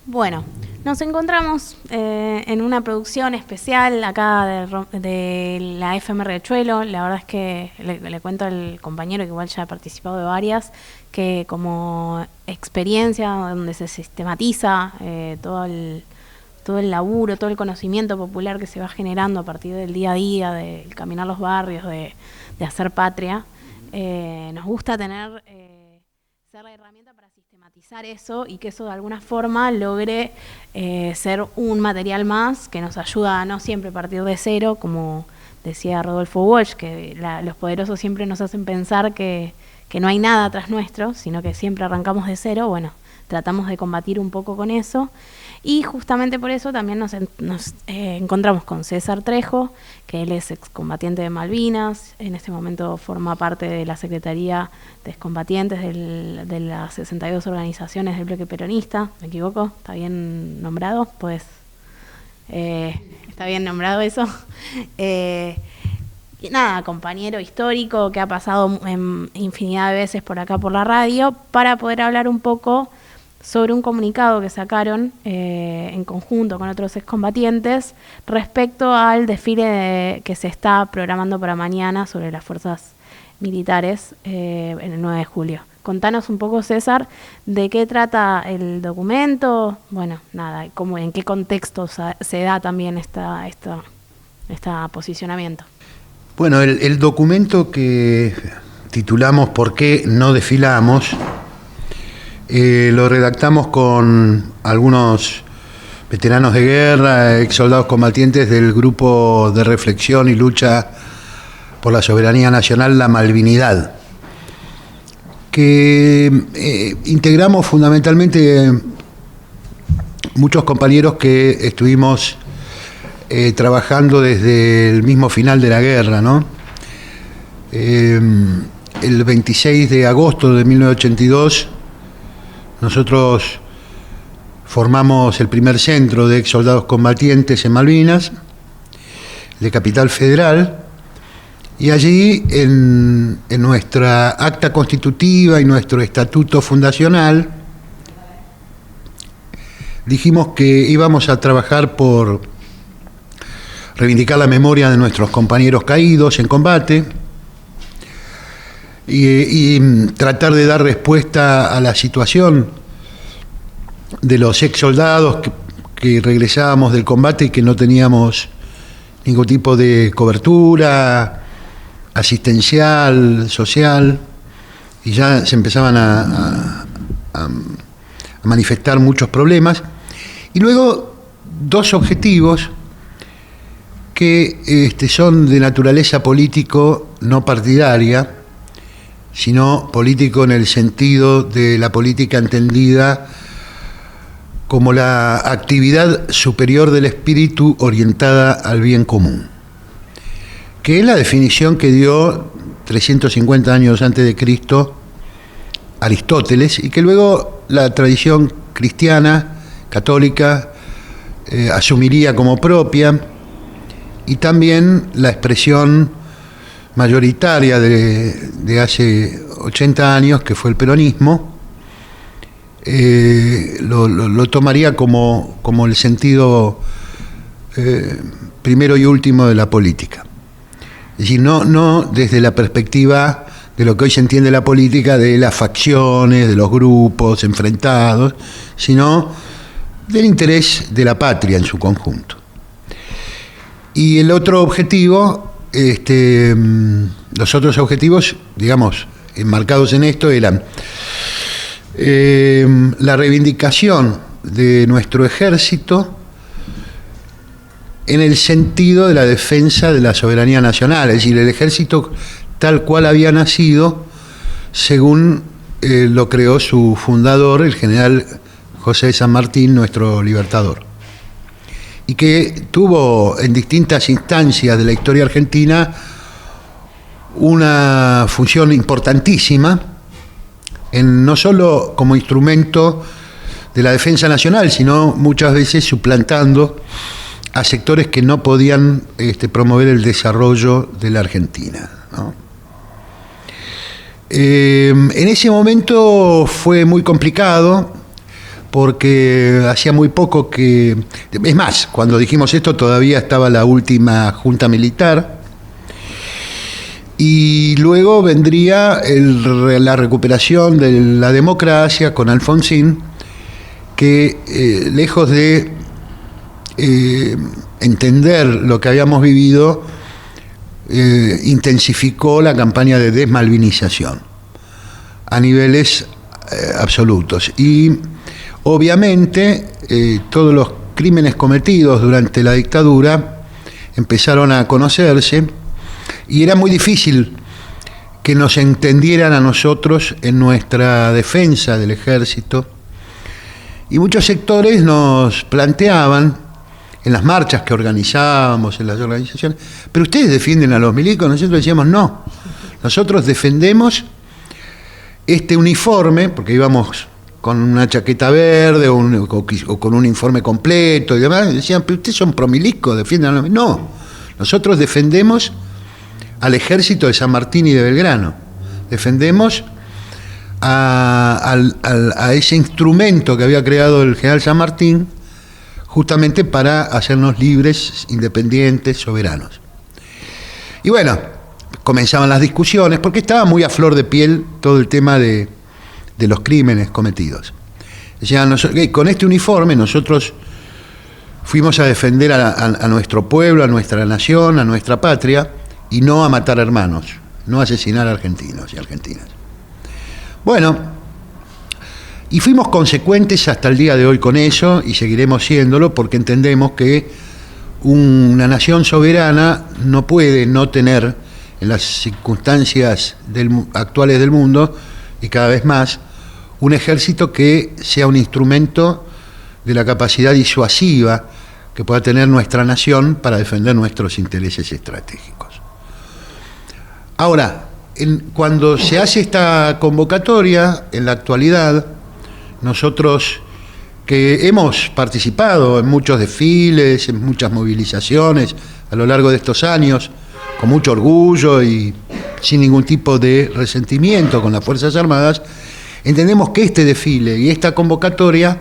Bueno, nos encontramos en una producción especial acá de la FM Riachuelo. La verdad es que le cuento al compañero, que igual ya ha participado de varias, que como experiencia donde se sistematiza todo el laburo, todo el conocimiento popular que se va generando a partir del día a día, de caminar los barrios, de hacer patria, nos gusta tener... ser la herramienta para sistematizar eso y que eso de alguna forma logre ser un material más que nos ayuda a no siempre partir de cero, como decía Rodolfo Walsh, que los poderosos siempre nos hacen pensar que no hay nada tras nuestro, sino que siempre arrancamos de cero. Bueno, tratamos de combatir un poco con eso. Y justamente por eso también nos encontramos con César Trejo, que él es excombatiente de Malvinas, en este momento forma parte de la Secretaría de Excombatientes de las 62 organizaciones del bloque peronista. ¿Me equivoco? ¿Está bien nombrado? Pues está bien nombrado eso. Y nada, compañero histórico que ha pasado infinidad de veces por acá por la radio, para poder hablar un poco sobre un comunicado que sacaron en conjunto con otros excombatientes respecto al desfile que se está programando para mañana sobre las fuerzas militares en el 9 de julio. Contanos un poco, César, de qué trata el documento, bueno, nada, cómo, en qué contexto se da también este posicionamiento. Bueno, el documento que titulamos ¿Por qué no desfilamos? Lo redactamos con algunos veteranos de guerra, ex soldados combatientes del grupo de reflexión y lucha por la soberanía nacional, la Malvinidad, que integramos fundamentalmente muchos compañeros que estuvimos trabajando desde el mismo final de la guerra, ¿no? El 26 de agosto de 1982 nosotros formamos el primer centro de ex soldados combatientes en Malvinas, de Capital Federal, y allí en nuestra acta constitutiva y nuestro estatuto fundacional dijimos que íbamos a trabajar por reivindicar la memoria de nuestros compañeros caídos en combate y tratar de dar respuesta a la situación de los ex soldados que regresábamos del combate y que no teníamos ningún tipo de cobertura asistencial, social, y ya se empezaban a manifestar muchos problemas. Y luego dos objetivos que son de naturaleza político, no partidaria, sino político en el sentido de la política entendida como la actividad superior del espíritu orientada al bien común, que es la definición que dio 350 años antes de Cristo Aristóteles, y que luego la tradición cristiana, católica, asumiría como propia, y también la expresión mayoritaria de hace 80 años, que fue el peronismo, lo tomaría como el sentido primero y último de la política. Es decir, no desde la perspectiva de lo que hoy se entiende la política, de las facciones, de los grupos enfrentados, sino del interés de la patria en su conjunto. Y el otro objetivo, los otros objetivos, digamos, enmarcados en esto, eran la reivindicación de nuestro ejército en el sentido de la defensa de la soberanía nacional, es decir, el ejército tal cual había nacido según lo creó su fundador, el general José de San Martín, nuestro libertador, y que tuvo en distintas instancias de la historia argentina una función importantísima, no solo como instrumento de la defensa nacional, sino muchas veces suplantando a sectores que no podían promover el desarrollo de la Argentina, ¿no? En ese momento fue muy complicado porque hacía muy poco que... Es más, cuando dijimos esto todavía estaba la última junta militar, y luego vendría la recuperación de la democracia con Alfonsín, que lejos de entender lo que habíamos vivido, intensificó la campaña de desmalvinización a niveles absolutos. Y obviamente todos los crímenes cometidos durante la dictadura empezaron a conocerse, y era muy difícil que nos entendieran a nosotros en nuestra defensa del ejército, y muchos sectores nos planteaban en las marchas que organizábamos, en las organizaciones, pero ustedes defienden a los milicos. Nosotros decíamos no, nosotros defendemos este uniforme, porque íbamos con una chaqueta verde o con un uniforme completo y demás, y decían, pero ustedes son promilicos, defienden a los milicos. No, nosotros defendemos al ejército de San Martín y de Belgrano, defendemos a ese instrumento que había creado el general San Martín, justamente para hacernos libres, independientes, soberanos. Y bueno, comenzaban las discusiones, porque estaba muy a flor de piel todo el tema de los crímenes cometidos. Decían, con este uniforme nosotros fuimos a defender a nuestro pueblo, a nuestra nación, a nuestra patria, y no a matar hermanos, no a asesinar a argentinos y argentinas. Bueno, y fuimos consecuentes hasta el día de hoy con eso, y seguiremos siéndolo, porque entendemos que una nación soberana no puede no tener, en las circunstancias actuales del mundo, y cada vez más, un ejército que sea un instrumento de la capacidad disuasiva que pueda tener nuestra nación para defender nuestros intereses estratégicos. Ahora, cuando se hace esta convocatoria, en la actualidad, nosotros que hemos participado en muchos desfiles, en muchas movilizaciones a lo largo de estos años, con mucho orgullo y sin ningún tipo de resentimiento con las Fuerzas Armadas, entendemos que este desfile y esta convocatoria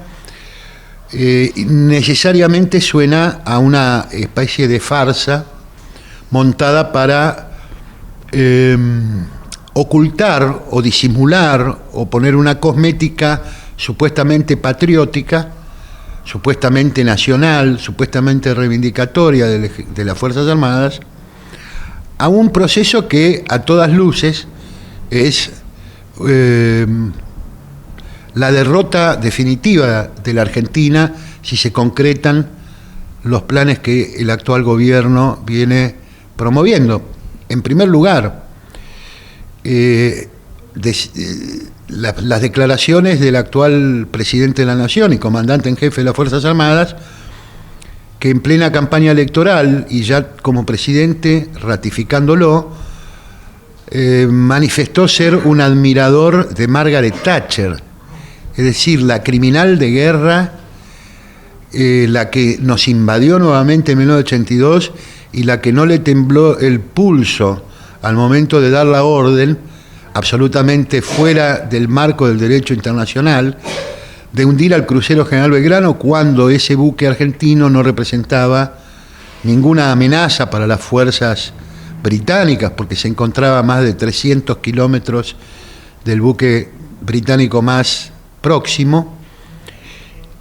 necesariamente suena a una especie de farsa montada para ocultar o disimular o poner una cosmética supuestamente patriótica, supuestamente nacional, supuestamente reivindicatoria de las Fuerzas Armadas, a un proceso que a todas luces es la derrota definitiva de la Argentina si se concretan los planes que el actual gobierno viene promoviendo. En primer lugar, las declaraciones del actual presidente de la Nación y comandante en jefe de las Fuerzas Armadas, que en plena campaña electoral y ya como presidente ratificándolo, manifestó ser un admirador de Margaret Thatcher, es decir, la criminal de guerra, la que nos invadió nuevamente en 1982 y la que no le tembló el pulso al momento de dar la orden, absolutamente fuera del marco del derecho internacional, de hundir al crucero General Belgrano cuando ese buque argentino no representaba ninguna amenaza para las fuerzas británicas, porque se encontraba a más de 300 kilómetros del buque británico más próximo,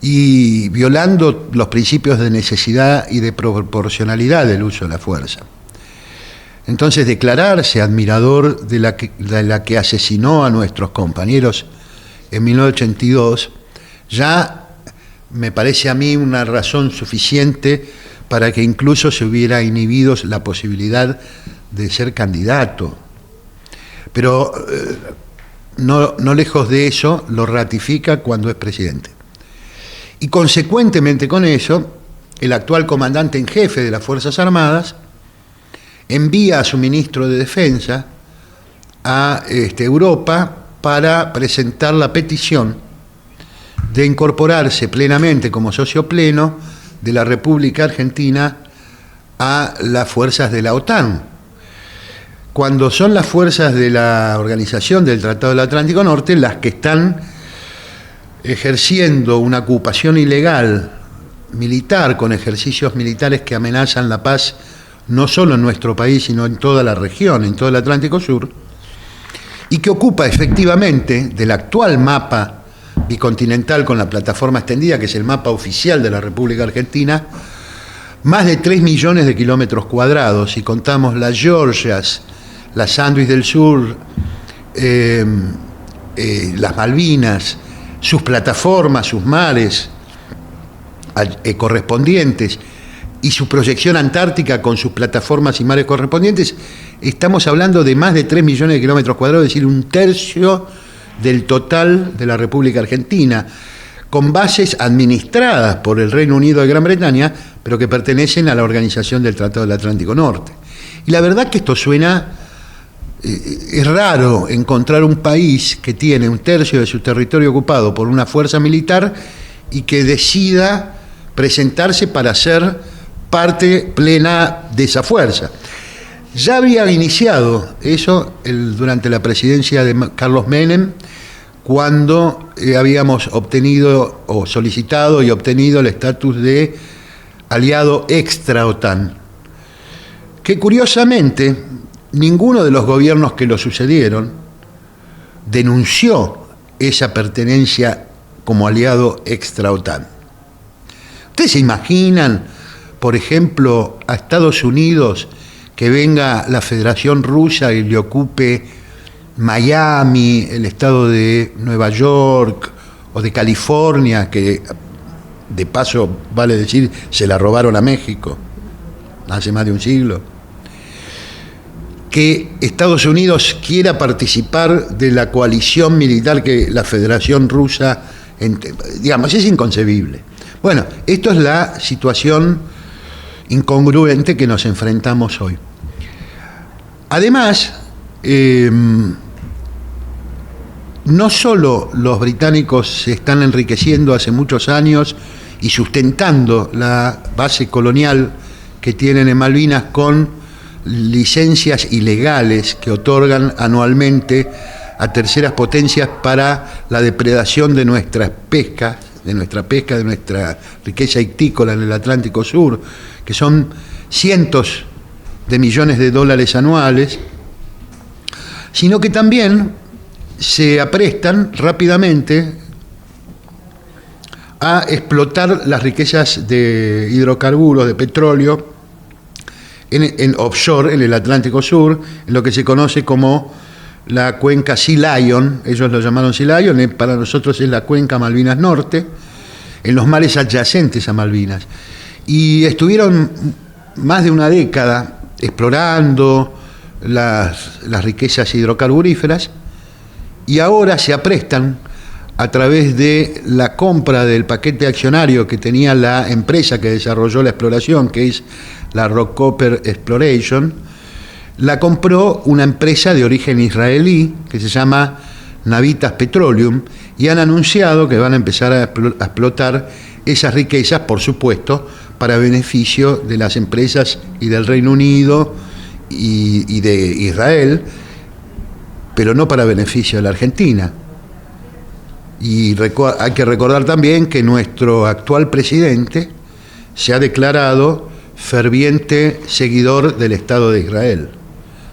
y violando los principios de necesidad y de proporcionalidad del uso de la fuerza. Entonces, declararse admirador de la que asesinó a nuestros compañeros en 1982 ya me parece a mí una razón suficiente para que incluso se hubiera inhibido la posibilidad de ser candidato. Pero no lejos de eso, lo ratifica cuando es presidente. Y consecuentemente con eso, el actual comandante en jefe de las Fuerzas Armadas envía a su ministro de Defensa a Europa para presentar la petición de incorporarse plenamente como socio pleno de la República Argentina a las fuerzas de la OTAN, cuando son las fuerzas de la Organización del Tratado del Atlántico Norte las que están ejerciendo una ocupación ilegal militar, con ejercicios militares que amenazan la paz no solo en nuestro país, sino en toda la región, en todo el Atlántico Sur, y que ocupa efectivamente del actual mapa bicontinental con la plataforma extendida, que es el mapa oficial de la República Argentina, más de 3 millones de kilómetros cuadrados. Si contamos las Georgias, las Sandwich del Sur, las Malvinas, sus plataformas, sus mares correspondientes y su proyección antártica con sus plataformas y mares correspondientes, estamos hablando de más de 3 millones de kilómetros cuadrados, es decir, un tercio del total de la República Argentina, con bases administradas por el Reino Unido de Gran Bretaña, pero que pertenecen a la Organización del Tratado del Atlántico Norte. Y la verdad que esto suena, es raro encontrar un país que tiene un tercio de su territorio ocupado por una fuerza militar y que decida presentarse para ser parte plena de esa fuerza. Ya había iniciado eso durante la presidencia de Carlos Menem, cuando habíamos obtenido o solicitado y obtenido el estatus de aliado extra OTAN, que curiosamente ninguno de los gobiernos que lo sucedieron denunció esa pertenencia como aliado extra OTAN. ¿Ustedes se imaginan, por ejemplo, a Estados Unidos que venga la Federación Rusa y le ocupe Miami, el estado de Nueva York o de California, que de paso vale decir se la robaron a México hace más de un siglo? Que Estados Unidos quiera participar de la coalición militar que la Federación Rusa, digamos, es inconcebible. Bueno, esto es la situación incongruente que nos enfrentamos hoy. Además, no solo los británicos se están enriqueciendo hace muchos años y sustentando la base colonial que tienen en Malvinas con licencias ilegales que otorgan anualmente a terceras potencias para la depredación de nuestras pescas, de nuestra riqueza ictícola en el Atlántico Sur, que son cientos de millones de dólares anuales, sino que también se aprestan rápidamente a explotar las riquezas de hidrocarburos, de petróleo, en offshore, en el Atlántico Sur, en lo que se conoce como la cuenca Sea Lion. Ellos lo llamaron Sea Lion, para nosotros es la cuenca Malvinas Norte, en los mares adyacentes a Malvinas. Y estuvieron más de una década explorando las riquezas hidrocarburíferas, y ahora se aprestan, a través de la compra del paquete accionario que tenía la empresa que desarrolló la exploración, que es la Rockefeller Exploration, la compró una empresa de origen israelí que se llama Navitas Petroleum, y han anunciado que van a empezar a explotar esas riquezas, por supuesto, para beneficio de las empresas y del Reino Unido y de Israel, pero no para beneficio de la Argentina. Y hay que recordar también que nuestro actual presidente se ha declarado ferviente seguidor del Estado de Israel,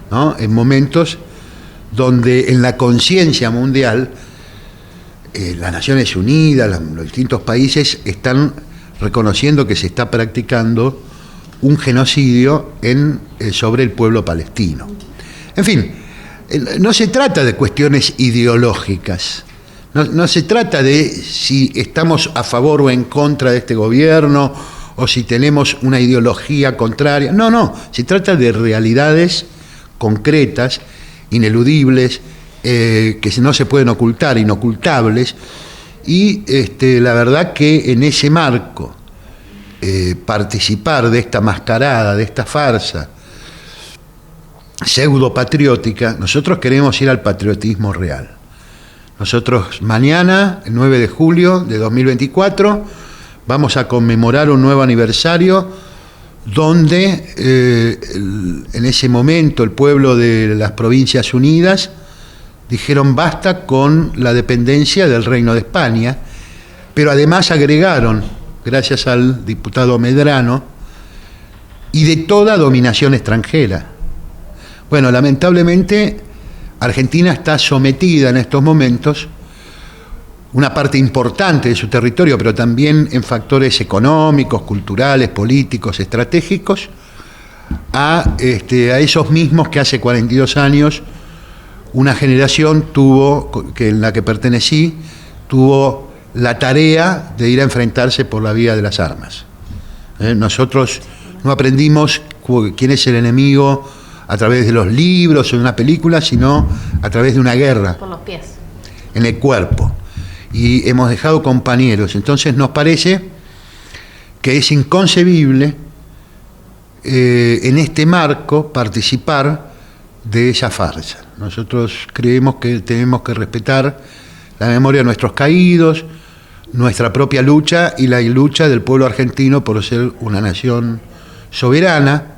¿no? En momentos donde en la conciencia mundial las Naciones Unidas, los distintos países están reconociendo que se está practicando un genocidio sobre el pueblo palestino. En fin, no se trata de cuestiones ideológicas, no se trata de si estamos a favor o en contra de este gobierno o si tenemos una ideología contraria. No, se trata de realidades concretas, ineludibles, que no se pueden ocultar, inocultables, y la verdad que en ese marco participar de esta mascarada, de esta farsa pseudo-patriótica, nosotros queremos ir al patriotismo real. Nosotros mañana, el 9 de julio de 2024, vamos a conmemorar un nuevo aniversario donde en ese momento el pueblo de las Provincias Unidas dijeron basta con la dependencia del Reino de España pero además agregaron, gracias al diputado Medrano, y de toda dominación extranjera. Bueno, lamentablemente Argentina está sometida en estos momentos, una parte importante de su territorio, pero también en factores económicos, culturales, políticos, estratégicos, a esos mismos que hace 42 años una generación en la que pertenecí, tuvo la tarea de ir a enfrentarse por la vía de las armas. Nosotros no aprendimos quién es el enemigo a través de los libros o de una película, sino a través de una guerra. Por los pies. En el cuerpo. Y hemos dejado compañeros. Entonces nos parece que es inconcebible en este marco participar de esa farsa. Nosotros creemos que tenemos que respetar la memoria de nuestros caídos, nuestra propia lucha y la lucha del pueblo argentino por ser una nación soberana,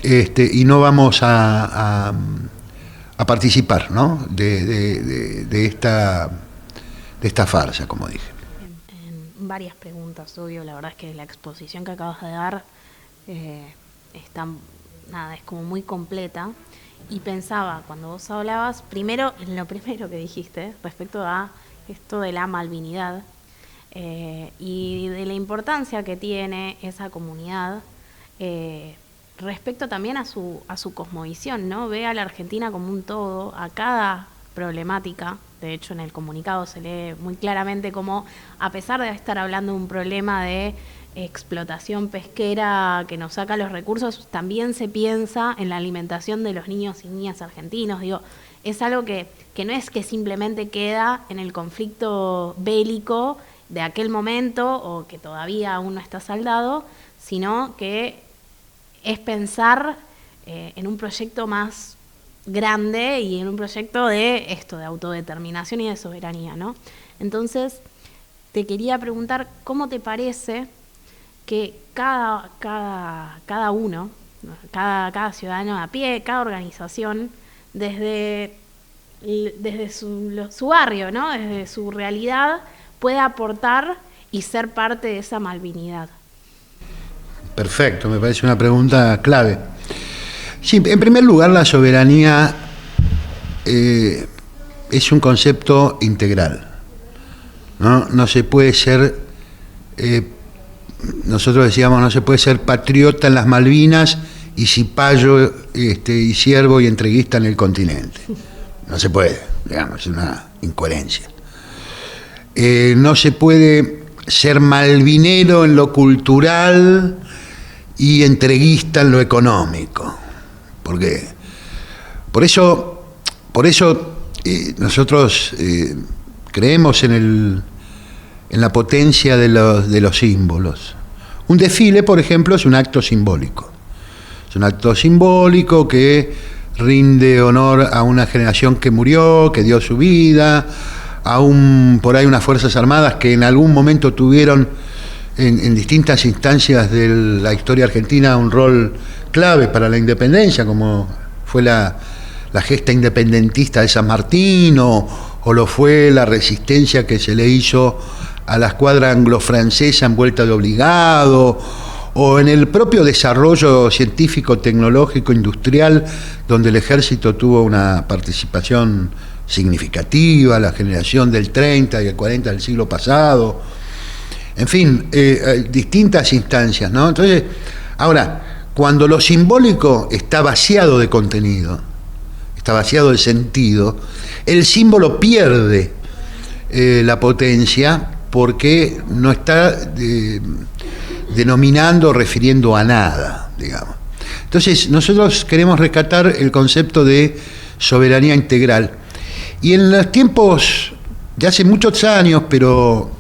y no vamos a participar, ¿no?, de esta farsa, como dije. En varias preguntas, obvio, la verdad es que la exposición que acabas de dar es como muy completa, y pensaba, cuando vos hablabas, lo primero que dijiste, respecto a esto de la malvinidad, y de la importancia que tiene esa comunidad, respecto también a su cosmovisión, ¿no? Ve a la Argentina como un todo, a cada problemática. De hecho, en el comunicado se lee muy claramente cómo, a pesar de estar hablando de un problema de explotación pesquera que nos saca los recursos, también se piensa en la alimentación de los niños y niñas argentinos. Digo, es algo que no es que simplemente queda en el conflicto bélico de aquel momento, o que todavía aún no está saldado, sino que es pensar en un proyecto más grande y en un proyecto de autodeterminación y de soberanía, ¿no? Entonces, te quería preguntar, ¿cómo te parece que cada uno, cada ciudadano a pie, cada organización, desde su barrio, ¿no?, desde su realidad, pueda aportar y ser parte de esa malvinidad? Perfecto, me parece una pregunta clave. Sí, en primer lugar, la soberanía es un concepto integral, ¿no? No se puede ser, nosotros decíamos, no se puede ser patriota en las Malvinas y cipayo y siervo y entreguista en el continente. No se puede, digamos, es una incoherencia. No se puede ser malvinero en lo cultural y entreguista en lo económico. Porque por eso nosotros creemos en la potencia de los símbolos. Un desfile, por ejemplo, es un acto simbólico. Es un acto simbólico que rinde honor a una generación que murió, que dio su vida, por ahí unas Fuerzas Armadas que en algún momento tuvieron en distintas instancias de la historia argentina un rol clave para la independencia, como fue la gesta independentista de San Martín, o lo fue la resistencia que se le hizo a la escuadra anglo-francesa en vuelta de obligado, o en el propio desarrollo científico, tecnológico, industrial, donde el ejército tuvo una participación significativa, la generación del 30 y el 40 del siglo pasado, en fin, distintas instancias, ¿no? Entonces, ahora, cuando lo simbólico está vaciado de contenido, está vaciado de sentido, el símbolo pierde la potencia porque no está denominando o refiriendo a nada, digamos. Entonces, nosotros queremos rescatar el concepto de soberanía integral. Y en los tiempos de hace muchos años, pero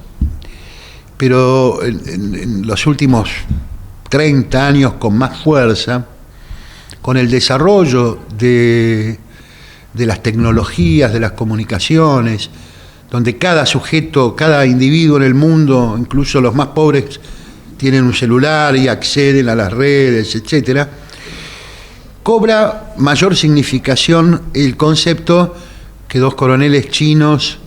en los últimos 30 años con más fuerza, con el desarrollo de las tecnologías, de las comunicaciones, donde cada sujeto, cada individuo en el mundo, incluso los más pobres, tienen un celular y acceden a las redes, etcétera, cobra mayor significación el concepto que dos coroneles chinos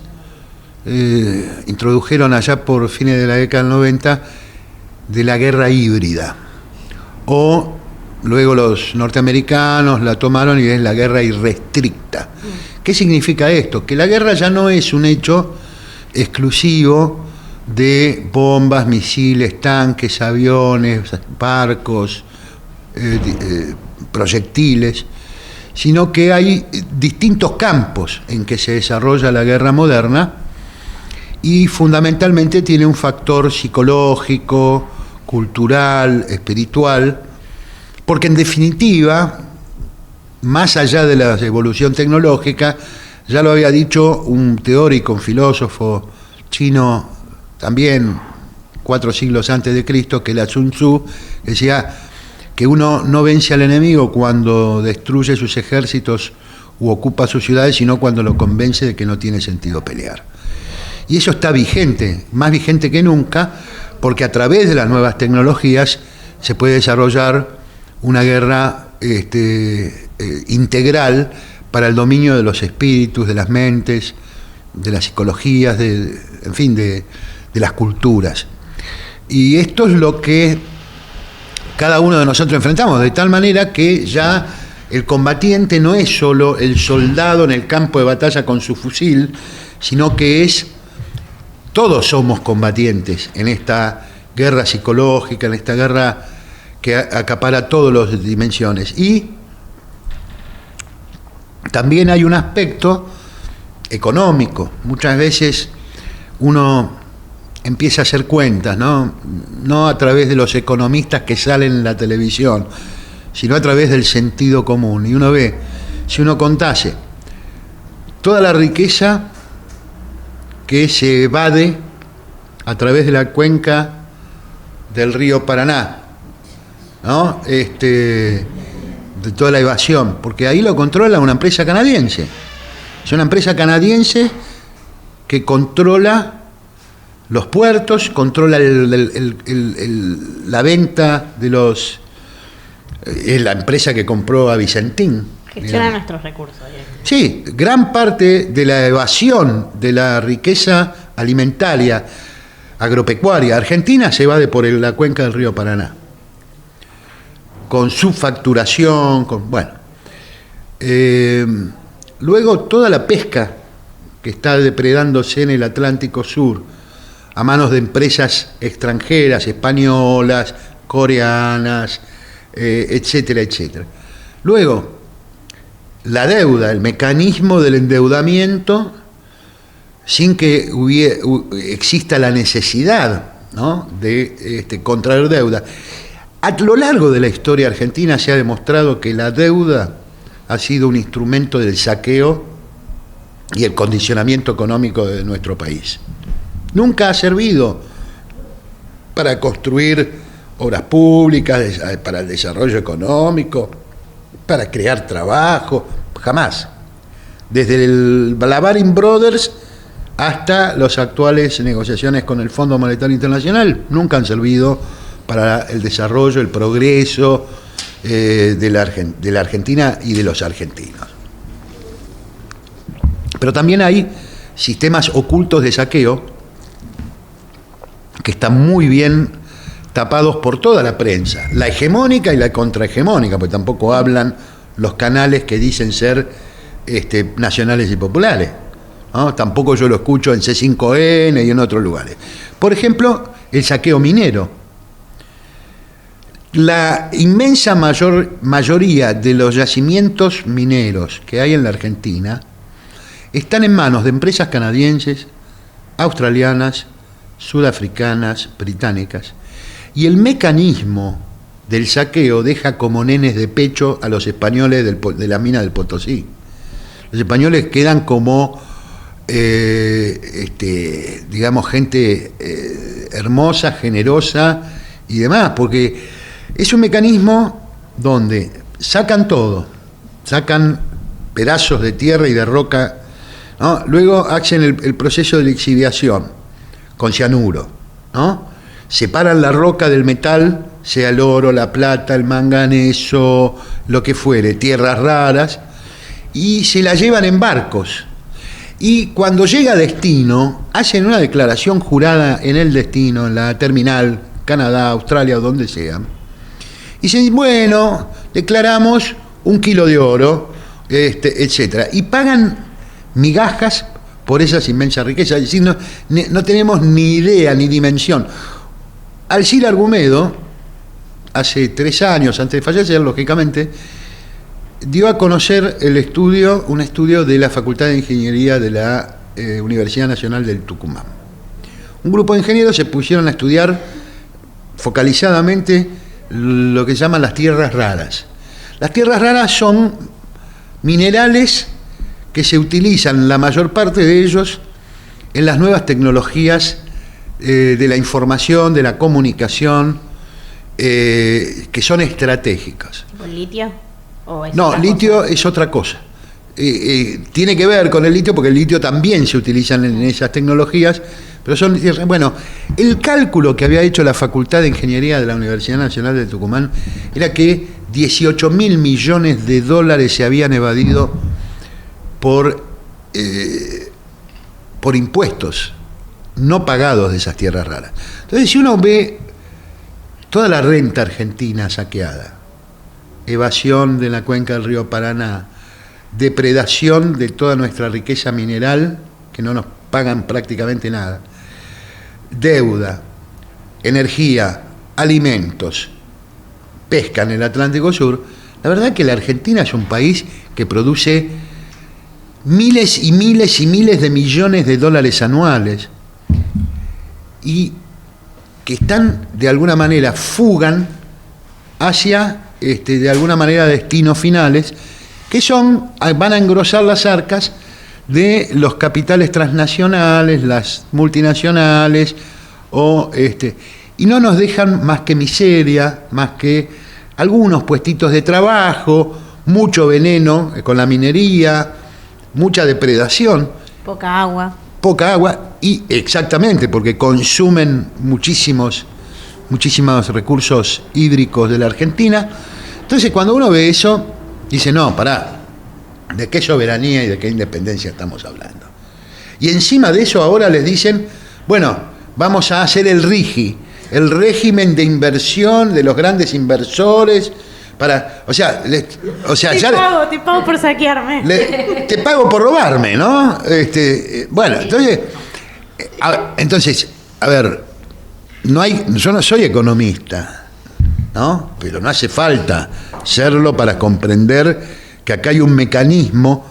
introdujeron allá por fines de la década del 90 de la guerra híbrida, o luego los norteamericanos la tomaron y es la guerra irrestricta. ¿Qué significa esto? Que la guerra ya no es un hecho exclusivo de bombas, misiles, tanques, aviones, barcos, proyectiles, sino que hay distintos campos en que se desarrolla la guerra moderna y fundamentalmente tiene un factor psicológico, cultural, espiritual, porque en definitiva, más allá de la evolución tecnológica, ya lo había dicho un teórico, un filósofo chino, también 4 siglos antes de Cristo, que era Sun Tzu, decía que uno no vence al enemigo cuando destruye sus ejércitos u ocupa sus ciudades, sino cuando lo convence de que no tiene sentido pelear. Y eso está vigente, más vigente que nunca, porque a través de las nuevas tecnologías se puede desarrollar una guerra integral para el dominio de los espíritus, de las mentes, de las psicologías, en fin, de las culturas. Y esto es lo que cada uno de nosotros enfrentamos, de tal manera que ya el combatiente no es solo el soldado en el campo de batalla con su fusil, sino que todos somos combatientes en esta guerra psicológica, en esta guerra que acapara todas las dimensiones. Y también hay un aspecto económico. Muchas veces uno empieza a hacer cuentas, no a través de los economistas que salen en la televisión, sino a través del sentido común. Y uno ve, si uno contase toda la riqueza que se evade a través de la cuenca del río Paraná, de toda la evasión, porque ahí lo controla una empresa canadiense. Es una empresa canadiense que controla los puertos, controla la venta de los... Es la empresa que compró a Vicentín. Gestiona nuestros recursos. Sí, gran parte de la evasión de la riqueza alimentaria, agropecuaria argentina se evade por la cuenca del río Paraná, con su facturación, luego toda la pesca que está depredándose en el Atlántico Sur a manos de empresas extranjeras, españolas, coreanas, etcétera, etcétera. Luego, la deuda, el mecanismo del endeudamiento sin que exista la necesidad, de contraer deuda. A lo largo de la historia argentina se ha demostrado que la deuda ha sido un instrumento del saqueo y el condicionamiento económico de nuestro país. Nunca ha servido para construir obras públicas, para el desarrollo económico, para crear trabajo, jamás. Desde la Baring Brothers hasta las actuales negociaciones con el Fondo Monetario Internacional, nunca han servido para el desarrollo, el progreso de la Argentina y de los argentinos. Pero también hay sistemas ocultos de saqueo que están muy bien tapados por toda la prensa, la hegemónica y la contrahegemónica, porque tampoco hablan los canales que dicen ser nacionales y populares, Tampoco yo lo escucho en C5N y en otros lugares. Por ejemplo, el saqueo minero. La inmensa mayoría de los yacimientos mineros que hay en la Argentina están en manos de empresas canadienses, australianas, sudafricanas, británicas, y el mecanismo del saqueo deja como nenes de pecho a los españoles de la mina del Potosí. Los españoles quedan como, digamos, gente hermosa, generosa y demás, porque es un mecanismo donde sacan todo, sacan pedazos de tierra y de roca, ¿no? Luego hacen el proceso de lixiviación con cianuro, ¿no? Separan la roca del metal, sea el oro, la plata, el manganeso, lo que fuere, tierras raras, y se la llevan en barcos. Y cuando llega a destino, hacen una declaración jurada en el destino, en la terminal, Canadá, Australia o donde sea. Y dicen, bueno, declaramos 1 kilo de oro, etcétera. Y pagan migajas por esas inmensas riquezas. Es decir, no tenemos ni idea ni dimensión. Alcira Argumedo, hace 3 años, antes de fallecer, lógicamente, dio a conocer un estudio de la Facultad de Ingeniería de la Universidad Nacional del Tucumán. Un grupo de ingenieros se pusieron a estudiar focalizadamente lo que se llaman las tierras raras. Las tierras raras son minerales que se utilizan, la mayor parte de ellos, en las nuevas tecnologías de la información, de la comunicación, que son estratégicas. ¿Tipo litio? No, litio es otra cosa. Tiene que ver con el litio porque el litio también se utiliza en esas tecnologías, pero son, bueno, el cálculo que había hecho la Facultad de Ingeniería de la Universidad Nacional de Tucumán era que 18.000 millones de dólares se habían evadido por impuestos no pagados de esas tierras raras. Entonces, si uno ve toda la renta argentina saqueada, evasión de la cuenca del río Paraná, depredación de toda nuestra riqueza mineral, que no nos pagan prácticamente nada, deuda, energía, alimentos, pesca en el Atlántico Sur, la verdad es que la Argentina es un país que produce miles y miles y miles de millones de dólares anuales y que están, de alguna manera, fugan hacia, de alguna manera, destinos finales, que van a engrosar las arcas de los capitales transnacionales, las multinacionales, y no nos dejan más que miseria, más que algunos puestitos de trabajo, mucho veneno con la minería, mucha depredación. Poca agua, y exactamente, porque consumen muchísimos recursos hídricos de la Argentina. Entonces, cuando uno ve eso, dice, no, pará, ¿de qué soberanía y de qué independencia estamos hablando? Y encima de eso ahora les dicen, bueno, vamos a hacer el RIGI, el régimen de inversión de los grandes inversores, te pago por saquearme. Te pago por robarme, ¿no? Bueno, entonces, a ver, yo no soy economista, ¿no? Pero no hace falta serlo para comprender que acá hay un mecanismo,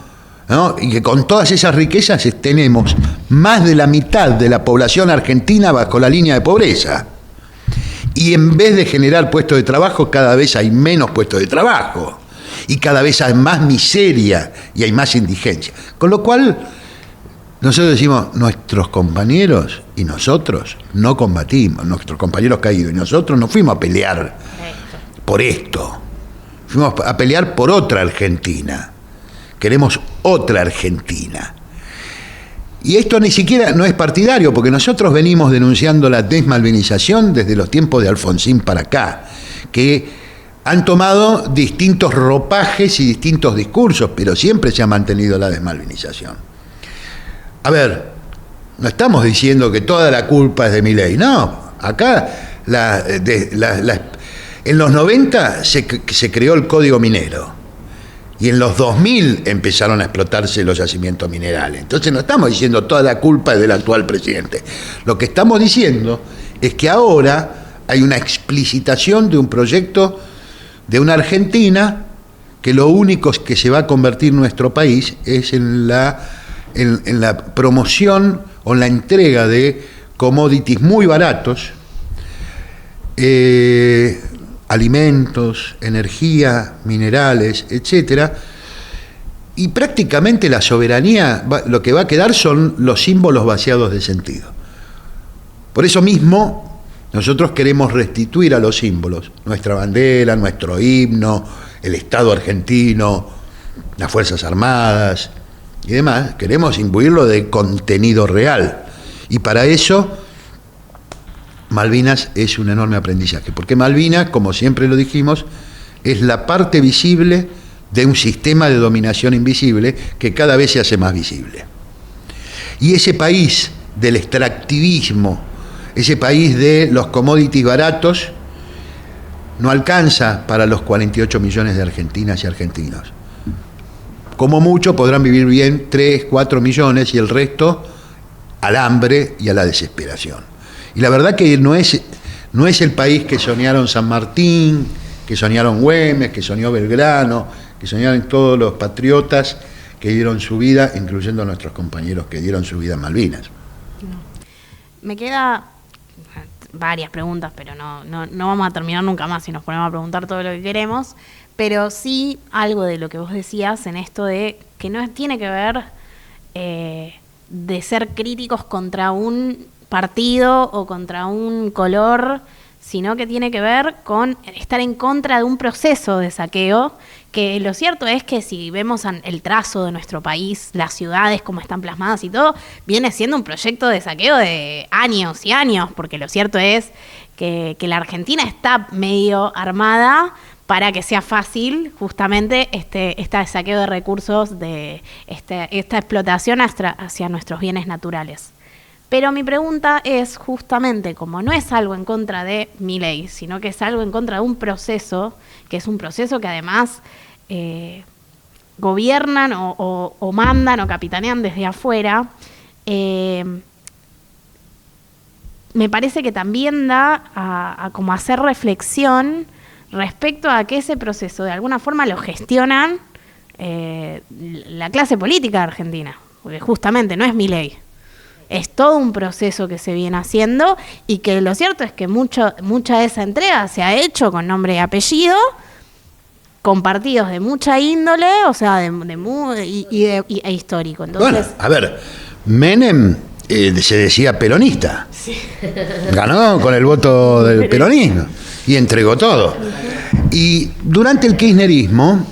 ¿no? Y que con todas esas riquezas tenemos más de la mitad de la población argentina bajo la línea de pobreza. Y en vez de generar puestos de trabajo, cada vez hay menos puestos de trabajo. Y cada vez hay más miseria y hay más indigencia. Con lo cual, nosotros decimos, nuestros compañeros y nosotros no combatimos, nuestros compañeros caídos y nosotros no fuimos a pelear por esto. Fuimos a pelear por otra Argentina. Queremos otra Argentina. Y esto ni siquiera no es partidario, porque nosotros venimos denunciando la desmalvinización desde los tiempos de Alfonsín para acá, que han tomado distintos ropajes y distintos discursos, pero siempre se ha mantenido la desmalvinización. A ver, no estamos diciendo que toda la culpa es de Milei, no. Acá, en los 90 se creó el Código Minero. Y en los 2000 empezaron a explotarse los yacimientos minerales. Entonces no estamos diciendo toda la culpa es del actual presidente. Lo que estamos diciendo es que ahora hay una explicitación de un proyecto de una Argentina que lo único que se va a convertir nuestro país es en la promoción o en la entrega de commodities muy baratos, alimentos, energía, minerales, etcétera, y prácticamente la soberanía, lo que va a quedar son los símbolos vaciados de sentido. Por eso mismo, nosotros queremos restituir a los símbolos, nuestra bandera, nuestro himno, el Estado argentino, las Fuerzas Armadas y demás, queremos imbuirlo de contenido real. Y para eso, Malvinas es un enorme aprendizaje, porque Malvinas, como siempre lo dijimos, es la parte visible de un sistema de dominación invisible que cada vez se hace más visible. Y ese país del extractivismo, ese país de los commodities baratos, no alcanza para los 48 millones de argentinas y argentinos. Como mucho podrán vivir bien 3, 4 millones y el resto al hambre y a la desesperación. Y la verdad que no es el país que soñaron San Martín, que soñaron Güemes, que soñó Belgrano, que soñaron todos los patriotas que dieron su vida, incluyendo a nuestros compañeros que dieron su vida en Malvinas. Me queda varias preguntas, pero no vamos a terminar nunca más si nos ponemos a preguntar todo lo que queremos, pero sí algo de lo que vos decías en esto de que no tiene que ver de ser críticos contra un partido o contra un color, sino que tiene que ver con estar en contra de un proceso de saqueo, que lo cierto es que si vemos el trazo de nuestro país, las ciudades como están plasmadas y todo, viene siendo un proyecto de saqueo de años y años, porque lo cierto es que la Argentina está medio armada para que sea fácil justamente este saqueo de recursos, de esta explotación hacia nuestros bienes naturales. Pero mi pregunta es justamente, como no es algo en contra de Milei, sino que es algo en contra de un proceso, que es un proceso que además gobiernan o mandan o capitanean desde afuera, me parece que también da a como hacer reflexión respecto a que ese proceso de alguna forma lo gestionan la clase política argentina, porque justamente no es Milei. Es todo un proceso que se viene haciendo y que lo cierto es que mucha de esa entrega se ha hecho con nombre y apellido, con partidos de mucha índole, o sea, e histórico. Entonces, bueno, a ver, Menem se decía peronista. Sí. Ganó con el voto del peronismo y entregó todo. Y durante el kirchnerismo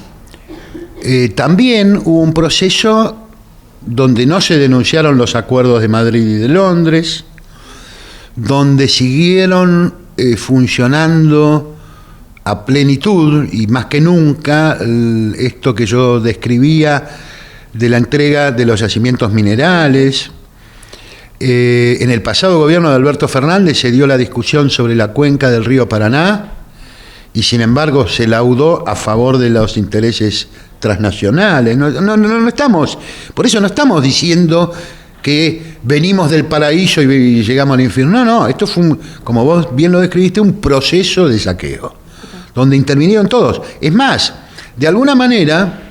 también hubo un proceso donde no se denunciaron los acuerdos de Madrid y de Londres, donde siguieron funcionando a plenitud y más que nunca esto que yo describía de la entrega de los yacimientos minerales. En el pasado gobierno de Alberto Fernández se dio la discusión sobre la cuenca del río Paraná y sin embargo se laudó a favor de los intereses transnacionales. No estamos, por eso no estamos diciendo que venimos del paraíso y llegamos al infierno. No, esto fue, como vos bien lo describiste, un proceso de saqueo, donde intervinieron todos. Es más, de alguna manera,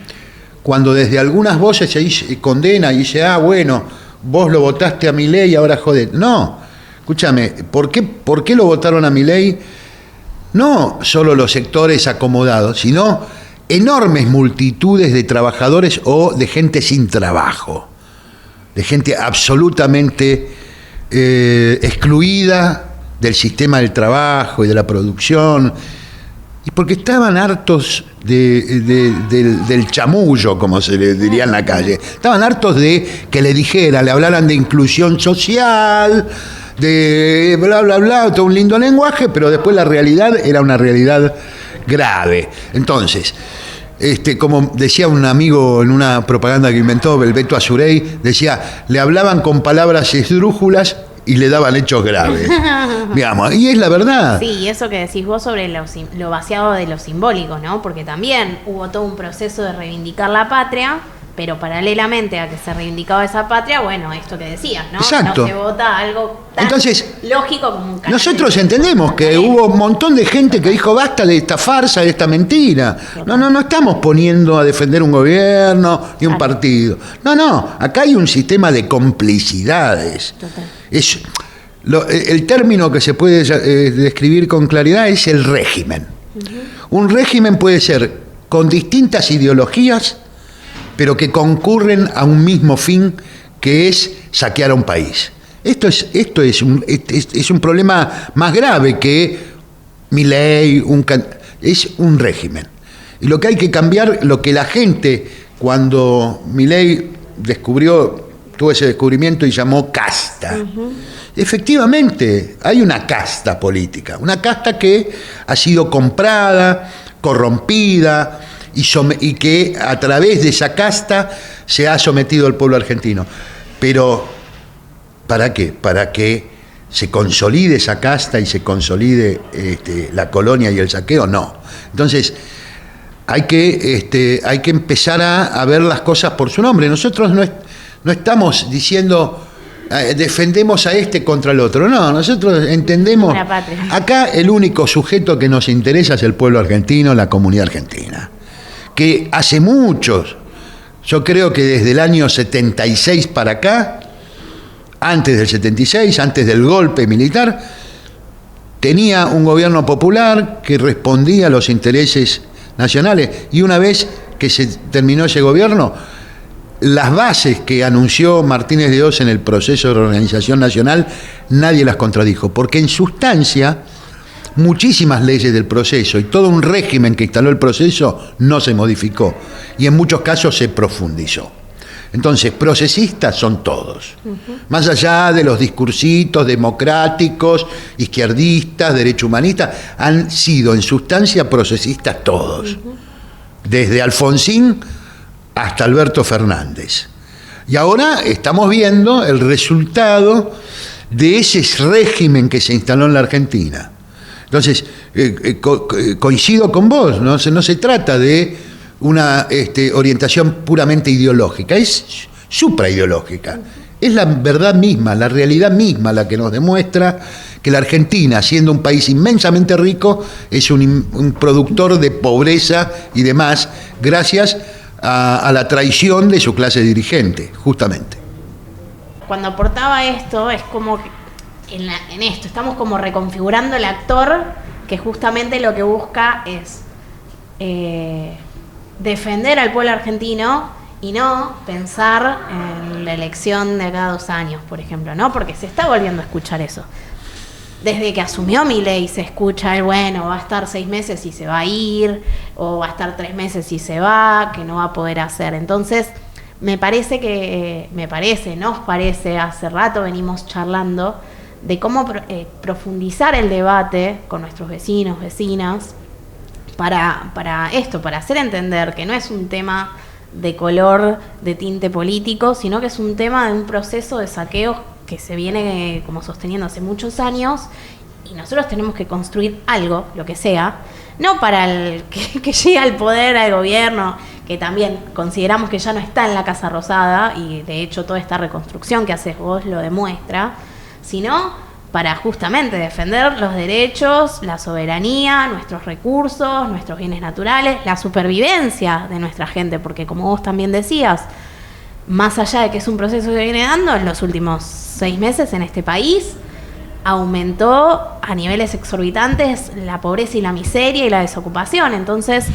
cuando desde algunas voces se condena y dice, bueno, vos lo votaste a Milei y ahora jodete. No, escúchame, ¿por qué lo votaron a Milei? No solo los sectores acomodados, sino enormes multitudes de trabajadores o de gente sin trabajo, de gente absolutamente excluida del sistema del trabajo y de la producción, y porque estaban hartos del chamullo, como se le diría en la calle. Estaban hartos de que le hablaran de inclusión social, de bla, bla, bla, todo un lindo lenguaje, pero después la realidad era una realidad grave. Entonces, como decía un amigo en una propaganda que inventó Belbeto Azurey, decía, le hablaban con palabras esdrújulas y le daban hechos graves. Digamos, y es la verdad. Sí, y eso que decís vos sobre lo vaciado de lo simbólico, ¿no? Porque también hubo todo un proceso de reivindicar la patria, pero paralelamente a que se reivindicaba esa patria, bueno, esto que decías, ¿no? Exacto. No se vota algo tan lógico como un canal. Nosotros entendemos que hubo un montón de gente que dijo basta de esta farsa, de esta mentira. No estamos poniendo a defender un gobierno ni un partido. No, acá hay un sistema de complicidades. Total. El término que se puede describir con claridad es el régimen. Uh-huh. Un régimen puede ser con distintas ideologías, pero que concurren a un mismo fin, que es saquear a un país. Esto es un problema más grave que Milei, es un régimen. Y lo que hay que cambiar, lo que la gente, cuando Milei tuvo ese descubrimiento y llamó casta. Uh-huh. Efectivamente, hay una casta política, una casta que ha sido comprada, corrompida, y que a través de esa casta se ha sometido al pueblo argentino. Pero ¿Para qué? Para que se consolide esa casta y se consolide la colonia y el saqueo, no. Entonces, hay que empezar a ver las cosas por su nombre. Nosotros no estamos diciendo defendemos a este contra el otro. No, nosotros entendemos. Acá el único sujeto que nos interesa es el pueblo argentino, la comunidad argentina. Que hace muchos, yo creo que desde el año 76 para acá, antes del 76, antes del golpe militar, tenía un gobierno popular que respondía a los intereses nacionales. Y una vez que se terminó ese gobierno, las bases que anunció Martínez de Oz en el proceso de reorganización nacional, nadie las contradijo, porque en sustancia muchísimas leyes del proceso y todo un régimen que instaló el proceso no se modificó y en muchos casos se profundizó. Entonces, procesistas son todos, más allá de los discursitos democráticos, izquierdistas, derechohumanistas, han sido en sustancia procesistas todos, desde Alfonsín hasta Alberto Fernández. Y ahora estamos viendo el resultado de ese régimen que se instaló en la Argentina. Entonces, coincido con vos, no se trata de una orientación puramente ideológica, es supraideológica. Es la verdad misma, la realidad misma la que nos demuestra que la Argentina, siendo un país inmensamente rico, es un productor de pobreza y demás, gracias a la traición de su clase dirigente, justamente. Cuando aportaba esto, es como que en esto, estamos como reconfigurando el actor que justamente lo que busca es defender al pueblo argentino y no pensar en la elección de cada 2 años, por ejemplo, ¿no? Porque se está volviendo a escuchar eso. Desde que asumió Milei se escucha el bueno, va a estar 6 meses y se va a ir, o va a estar 3 meses y se va, que no va a poder hacer. Entonces, nos parece, hace rato venimos charlando de cómo profundizar el debate con nuestros vecinos, vecinas, para hacer entender que no es un tema de color, de tinte político, sino que es un tema de un proceso de saqueo que se viene como sosteniendo hace muchos años y nosotros tenemos que construir algo, lo que sea, no para el que llegue al poder, al gobierno, que también consideramos que ya no está en la Casa Rosada y de hecho toda esta reconstrucción que haces vos lo demuestra, sino para justamente defender los derechos, la soberanía, nuestros recursos, nuestros bienes naturales, la supervivencia de nuestra gente, porque como vos también decías, más allá de que es un proceso que viene dando, en los últimos 6 meses en este país aumentó a niveles exorbitantes la pobreza y la miseria y la desocupación. Entonces,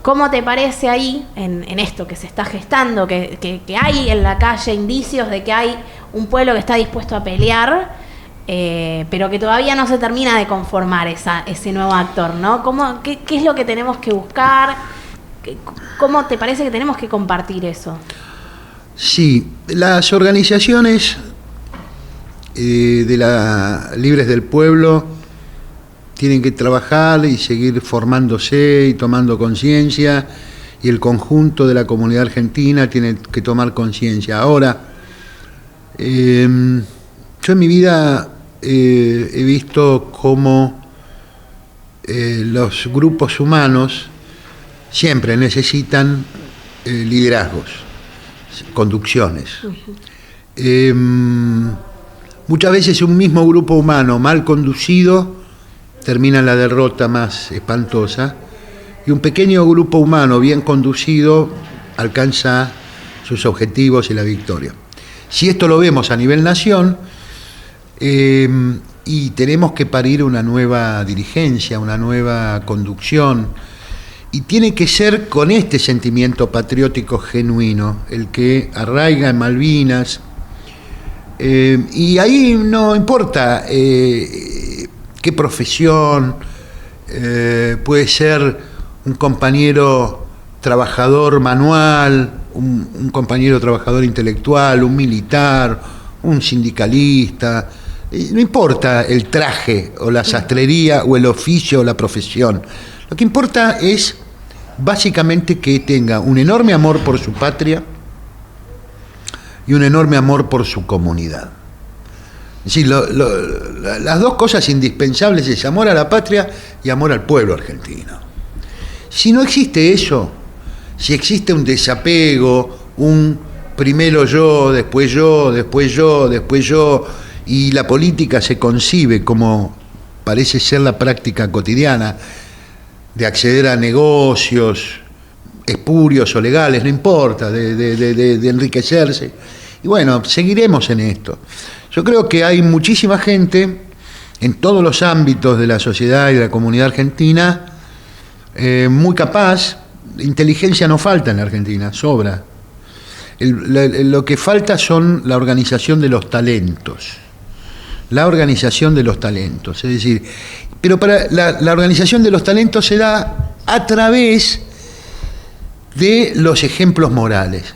¿cómo te parece ahí, en esto que se está gestando, que hay en la calle indicios de que hay un pueblo que está dispuesto a pelear, pero que todavía no se termina de conformar ese nuevo actor, ¿no? ¿Qué es lo que tenemos que buscar? ¿Cómo te parece que tenemos que compartir eso? Sí, las organizaciones libres del pueblo tienen que trabajar y seguir formándose y tomando conciencia, y el conjunto de la comunidad argentina tiene que tomar conciencia. Ahora, yo en mi vida he visto cómo los grupos humanos siempre necesitan liderazgos, conducciones. Muchas veces un mismo grupo humano mal conducido termina en la derrota más espantosa, y un pequeño grupo humano bien conducido alcanza sus objetivos y la victoria. Si esto lo vemos a nivel nación, y tenemos que parir una nueva dirigencia, una nueva conducción, y tiene que ser con este sentimiento patriótico genuino, el que arraiga en Malvinas, y ahí no importa qué profesión, puede ser un compañero trabajador manual, un compañero trabajador intelectual, un militar, un sindicalista, no importa el traje o la sastrería o el oficio o la profesión. Lo que importa es básicamente que tenga un enorme amor por su patria y un enorme amor por su comunidad. Es decir, las dos cosas indispensables es amor a la patria y amor al pueblo argentino. Si no existe eso, si existe un desapego, un primero yo, después yo, después yo, después yo, y la política se concibe como parece ser la práctica cotidiana, de acceder a negocios espurios o legales, no importa, de enriquecerse. Y bueno, seguiremos en esto. Yo creo que hay muchísima gente en todos los ámbitos de la sociedad y de la comunidad argentina muy capaz. Inteligencia no falta en la Argentina, sobra. Lo que falta son la organización de los talentos. La organización de los talentos. Es decir, pero para la organización de los talentos se da a través de los ejemplos morales.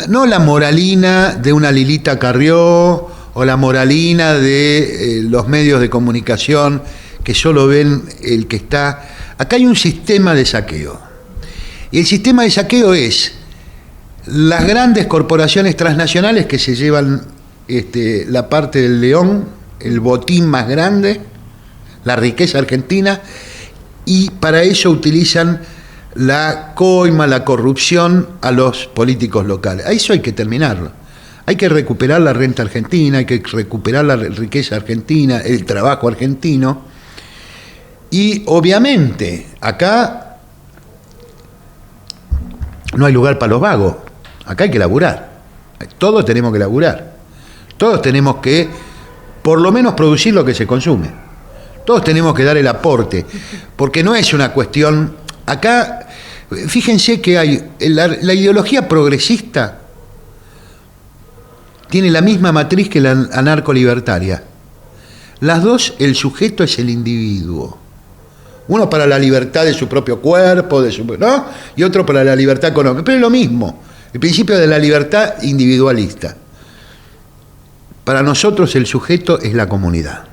No la moralina de una Lilita Carrió o la moralina de los medios de comunicación que solo ven el que está. Acá hay un sistema de saqueo. Y el sistema de saqueo es las grandes corporaciones transnacionales que se llevan la parte del león, el botín más grande, la riqueza argentina, y para eso utilizan la coima, la corrupción a los políticos locales. A eso hay que terminarlo. Hay que recuperar la renta argentina, hay que recuperar la riqueza argentina, el trabajo argentino. Y obviamente acá no hay lugar para los vagos. Acá hay que laburar. Todos tenemos que laburar. Todos tenemos que, por lo menos, producir lo que se consume. Todos tenemos que dar el aporte. Porque no es una cuestión... Acá, fíjense que hay... La ideología progresista tiene la misma matriz que la anarcolibertaria. Las dos, el sujeto es el individuo. Uno para la libertad de su propio cuerpo, ¿no? Y otro para la libertad económica. Pero es lo mismo. El principio de la libertad individualista. Para nosotros el sujeto es la comunidad.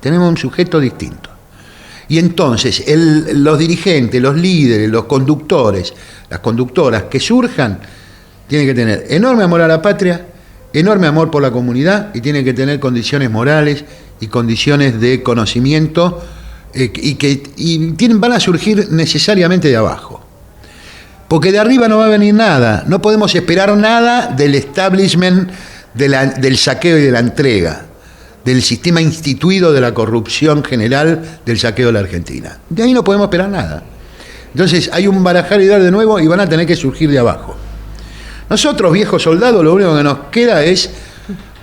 Tenemos un sujeto distinto. Y entonces los dirigentes, los líderes, los conductores, las conductoras que surjan, tienen que tener enorme amor a la patria, enorme amor por la comunidad y tienen que tener condiciones morales y condiciones de conocimiento van a surgir necesariamente de abajo. Porque de arriba no va a venir nada. No podemos esperar nada del establishment, del saqueo y de la entrega, del sistema instituido de la corrupción general del saqueo de la Argentina. De ahí no podemos esperar nada. Entonces hay un barajar y dar de nuevo y van a tener que surgir de abajo. Nosotros, viejos soldados, lo único que nos queda es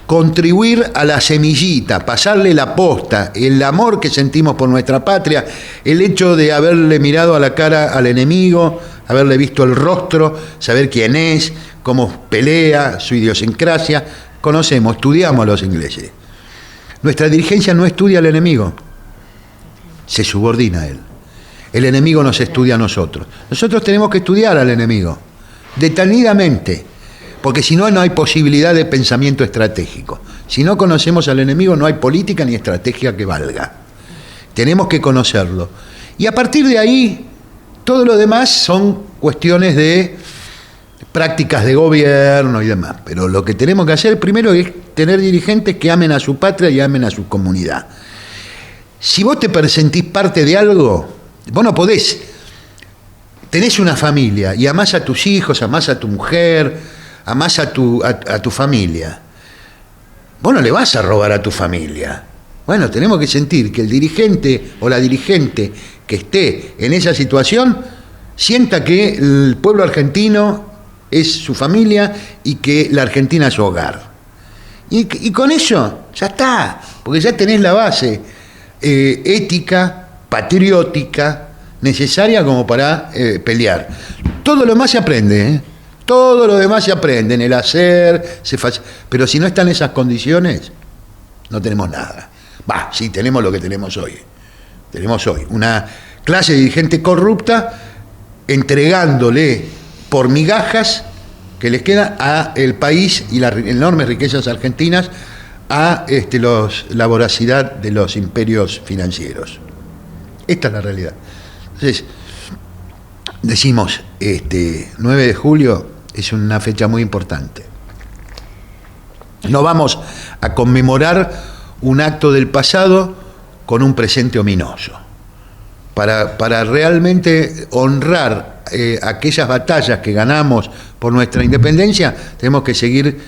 contribuir a la semillita, pasarle la posta, el amor que sentimos por nuestra patria, el hecho de haberle mirado a la cara al enemigo, haberle visto el rostro, saber quién es, cómo pelea, su idiosincrasia. Conocemos, estudiamos a los ingleses. Nuestra dirigencia no estudia al enemigo, se subordina a él. El enemigo nos estudia a nosotros. Nosotros tenemos que estudiar al enemigo, detenidamente, porque si no, no hay posibilidad de pensamiento estratégico. Si no conocemos al enemigo, no hay política ni estrategia que valga. Tenemos que conocerlo. Y a partir de ahí, todo lo demás son cuestiones de prácticas de gobierno y demás. Pero lo que tenemos que hacer primero es tener dirigentes que amen a su patria y amen a su comunidad. Si vos te presentís parte de algo, vos no podés. Tenés una familia y amás a tus hijos, amás a tu mujer, amás a tu familia. Vos no le vas a robar a tu familia. Bueno, tenemos que sentir que el dirigente o la dirigente que esté en esa situación sienta que el pueblo argentino es su familia y que la Argentina es su hogar. Y con eso ya está, porque ya tenés la base ética, patriótica, necesaria como para pelear. Todo lo demás se aprende, ¿eh? Todo lo demás se aprende, en el hacer, pero si no están esas condiciones, no tenemos nada. Sí, tenemos lo que tenemos hoy. Tenemos hoy una clase de dirigente corrupta entregándole por migajas que les queda a el país y las enormes riquezas argentinas a la voracidad de los imperios financieros. Esta es la realidad. Entonces, decimos, 9 de julio es una fecha muy importante. No vamos a conmemorar un acto del pasado con un presente ominoso. Para realmente honrar aquellas batallas que ganamos por nuestra independencia, tenemos que seguir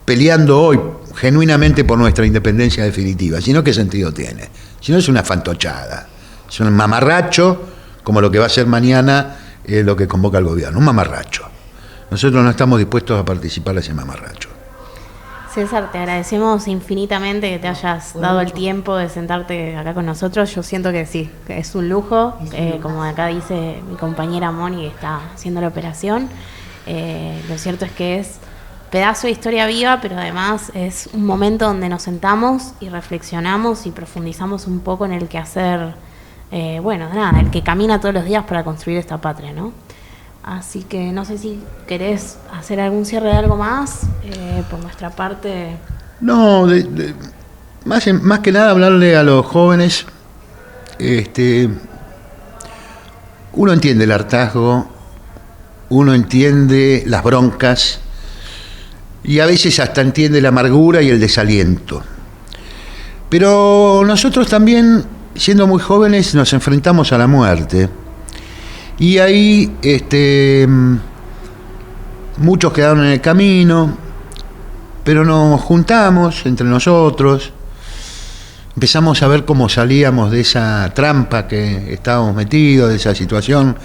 peleando hoy genuinamente por nuestra independencia definitiva. Si no, ¿qué sentido tiene? Si no, es una fantochada, es un mamarracho, como lo que va a ser mañana lo que convoca el gobierno, un mamarracho. Nosotros no estamos dispuestos a participar de ese mamarracho. César, te agradecemos infinitamente que te hayas dado el tiempo de sentarte acá con nosotros. Yo siento que sí, que es un lujo, como acá dice mi compañera Moni, que está haciendo la operación. Lo cierto es que es pedazo de historia viva, pero además es un momento donde nos sentamos y reflexionamos y profundizamos un poco en el quehacer, el que camina todos los días para construir esta patria, ¿no? Así que no sé si querés hacer algún cierre de algo más por nuestra parte. No, más que nada hablarle a los jóvenes. Uno entiende el hartazgo, uno entiende las broncas y a veces hasta entiende la amargura y el desaliento. Pero nosotros también, siendo muy jóvenes, nos enfrentamos a la muerte. Y ahí muchos quedaron en el camino, pero nos juntamos entre nosotros, empezamos a ver cómo salíamos de esa trampa que estábamos metidos, de esa situación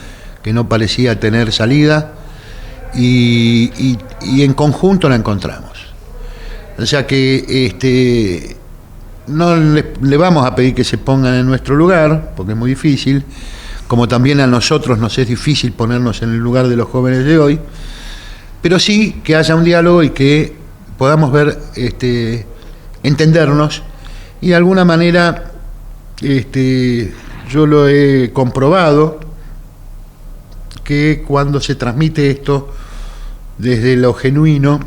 que no parecía tener salida, y en conjunto la encontramos. O sea que no le vamos a pedir que se pongan en nuestro lugar, porque es muy difícil, como también a nosotros nos es difícil ponernos en el lugar de los jóvenes de hoy, pero sí que haya un diálogo y que podamos ver, entendernos, y de alguna manera yo lo he comprobado, que cuando se transmite esto desde lo genuino,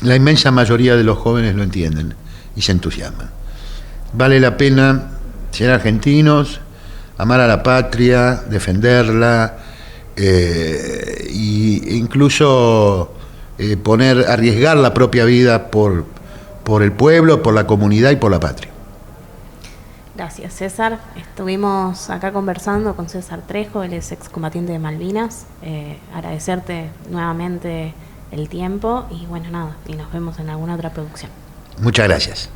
la inmensa mayoría de los jóvenes lo entienden y se entusiasman. Vale la pena ser argentinos, amar a la patria, defenderla, e incluso arriesgar la propia vida por el pueblo, por la comunidad y por la patria. Gracias, César. Estuvimos acá conversando con César Trejo, él es excombatiente de Malvinas. Agradecerte nuevamente el tiempo y y nos vemos en alguna otra producción. Muchas gracias.